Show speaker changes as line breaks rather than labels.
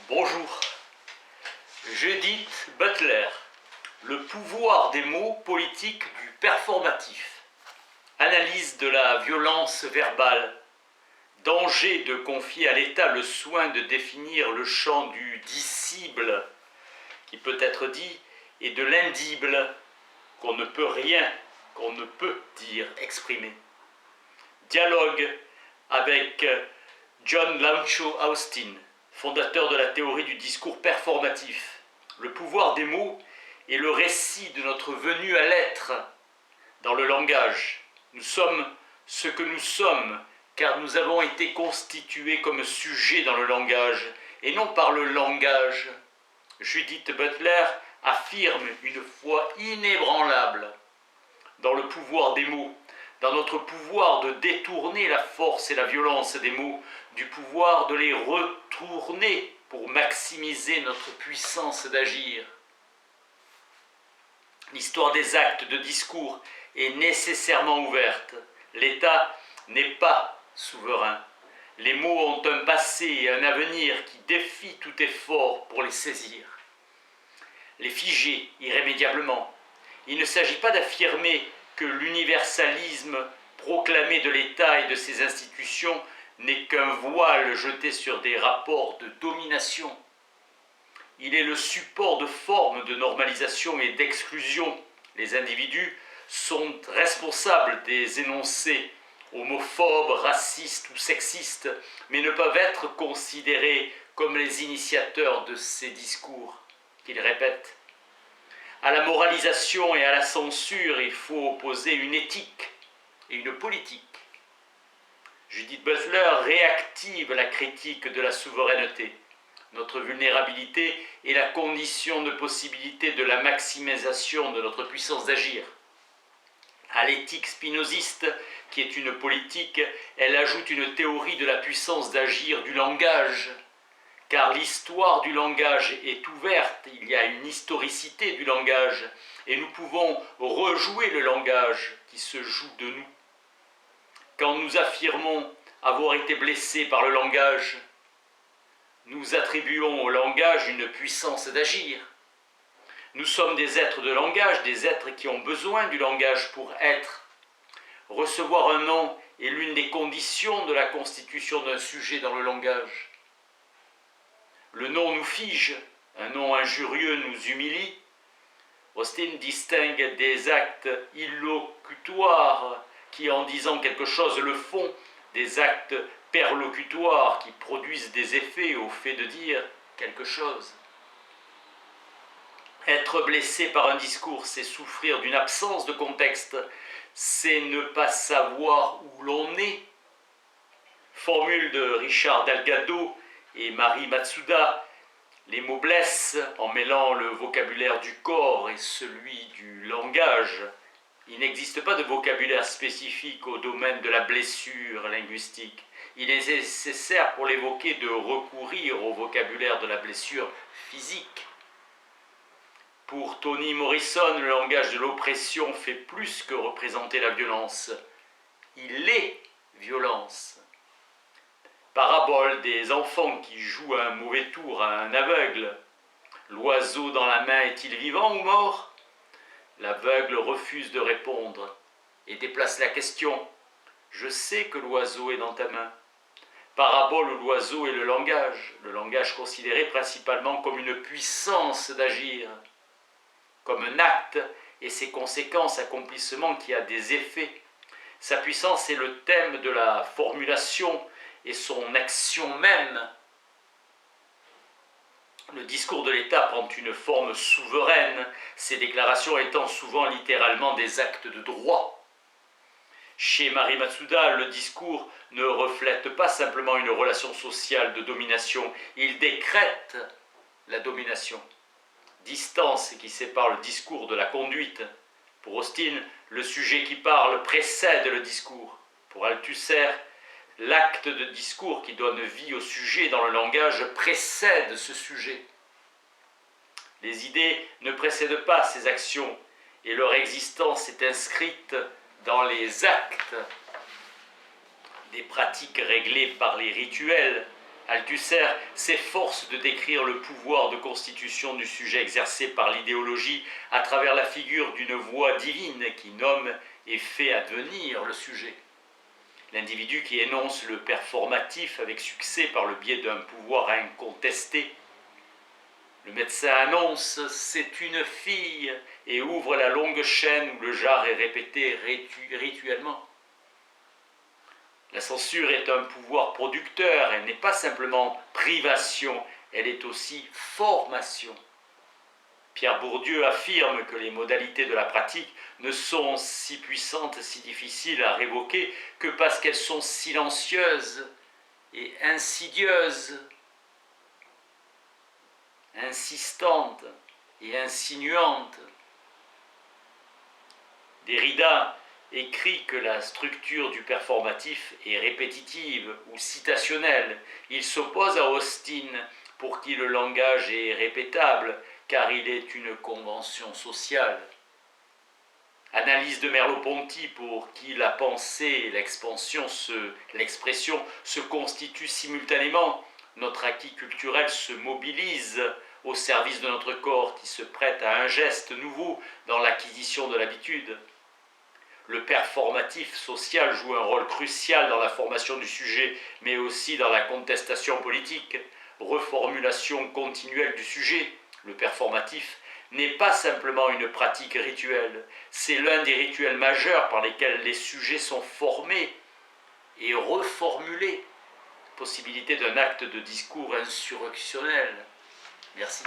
Bonjour. Judith Butler, le pouvoir des mots politiques du performatif. Analyse de la violence verbale. Danger de confier à l'État le soin de définir le champ du dissible, qui peut être dit, et de l'indible, qu'on ne peut dire, exprimer. Dialogue avec John Langshaw Austin, fondateur de la théorie du discours performatif. Le pouvoir des mots est le récit de notre venue à l'être dans le langage. Nous sommes ce que nous sommes, car nous avons été constitués comme sujets dans le langage, et non par le langage. Judith Butler affirme une foi inébranlable dans le pouvoir des mots, dans notre pouvoir de détourner la force et la violence des mots, du pouvoir de les retourner pour maximiser notre puissance d'agir. L'histoire des actes de discours est nécessairement ouverte. L'État n'est pas souverain. Les mots ont un passé et un avenir qui défient tout effort pour les saisir. Les figer irrémédiablement. Il ne s'agit pas d'affirmer que l'universalisme proclamé de l'État et de ses institutions n'est qu'un voile jeté sur des rapports de domination. Il est le support de formes de normalisation et d'exclusion. Les individus sont responsables des énoncés homophobes, racistes ou sexistes, mais ne peuvent être considérés comme les initiateurs de ces discours qu'ils répètent. À la moralisation et à la censure, il faut opposer une éthique et une politique. Judith Butler réactive la critique de la souveraineté. Notre vulnérabilité est la condition de possibilité de la maximisation de notre puissance d'agir. À l'éthique spinoziste, qui est une politique, elle ajoute une théorie de la puissance d'agir du langage. Car l'histoire du langage est ouverte, il y a une historicité du langage, et nous pouvons rejouer le langage qui se joue de nous. Quand nous affirmons avoir été blessés par le langage, nous attribuons au langage une puissance d'agir. Nous sommes des êtres de langage, des êtres qui ont besoin du langage pour être. Recevoir un nom est l'une des conditions de la constitution d'un sujet dans le langage. Le nom nous fige, un nom injurieux nous humilie. Austin distingue des actes illocutoires qui, en disant quelque chose, le font, des actes perlocutoires qui produisent des effets au fait de dire quelque chose. Être blessé par un discours, c'est souffrir d'une absence de contexte, c'est ne pas savoir où l'on est. Formule de Richard Delgado et Mari Matsuda, les mots blessent en mêlant le vocabulaire du corps et celui du langage. Il n'existe pas de vocabulaire spécifique au domaine de la blessure linguistique. Il est nécessaire pour l'évoquer de recourir au vocabulaire de la blessure physique. Pour Toni Morrison, le langage de l'oppression fait plus que représenter la violence. Il est violence. Parabole des enfants qui jouent un mauvais tour à un aveugle. L'oiseau dans la main est-il vivant ou mort ? L'aveugle refuse de répondre et déplace la question. Je sais que l'oiseau est dans ta main. Parabole où l'oiseau est le langage considéré principalement comme une puissance d'agir, comme un acte et ses conséquences, accomplissement qui a des effets. Sa puissance est le thème de la formulation et son action même. Le discours de l'État prend une forme souveraine, ces déclarations étant souvent littéralement des actes de droit. Chez Mari Matsuda, le discours ne reflète pas simplement une relation sociale de domination, il décrète la domination. Distance qui sépare le discours de la conduite. Pour Austin, le sujet qui parle précède le discours. Pour Althusser, l'acte de discours qui donne vie au sujet dans le langage précède ce sujet. Les idées ne précèdent pas ces actions et leur existence est inscrite dans les actes. Des pratiques réglées par les rituels Althusser s'efforce de décrire le pouvoir de constitution du sujet exercé par l'idéologie à travers la figure d'une voix divine qui nomme et fait advenir le sujet. L'individu qui énonce le performatif avec succès par le biais d'un pouvoir incontesté. Le médecin annonce « c'est une fille » et ouvre la longue chaîne où le jar est répété rituellement. La censure est un pouvoir producteur, elle n'est pas simplement privation, elle est aussi formation. Pierre Bourdieu affirme que les modalités de la pratique ne sont si puissantes, si difficiles à révoquer que parce qu'elles sont silencieuses et insidieuses, insistantes et insinuantes. Derrida écrit que la structure du performatif est répétitive ou citationnelle. Il s'oppose à Austin pour qui le langage est répétable, car il est une convention sociale. Analyse de Merleau-Ponty pour qui la pensée et l'expression se constituent simultanément. Notre acquis culturel se mobilise au service de notre corps qui se prête à un geste nouveau dans l'acquisition de l'habitude. Le performatif social joue un rôle crucial dans la formation du sujet, mais aussi dans la contestation politique. Reformulation continuelle du sujet. Le performatif n'est pas simplement une pratique rituelle, c'est l'un des rituels majeurs par lesquels les sujets sont formés et reformulés. Possibilité d'un acte de discours insurrectionnel. Merci.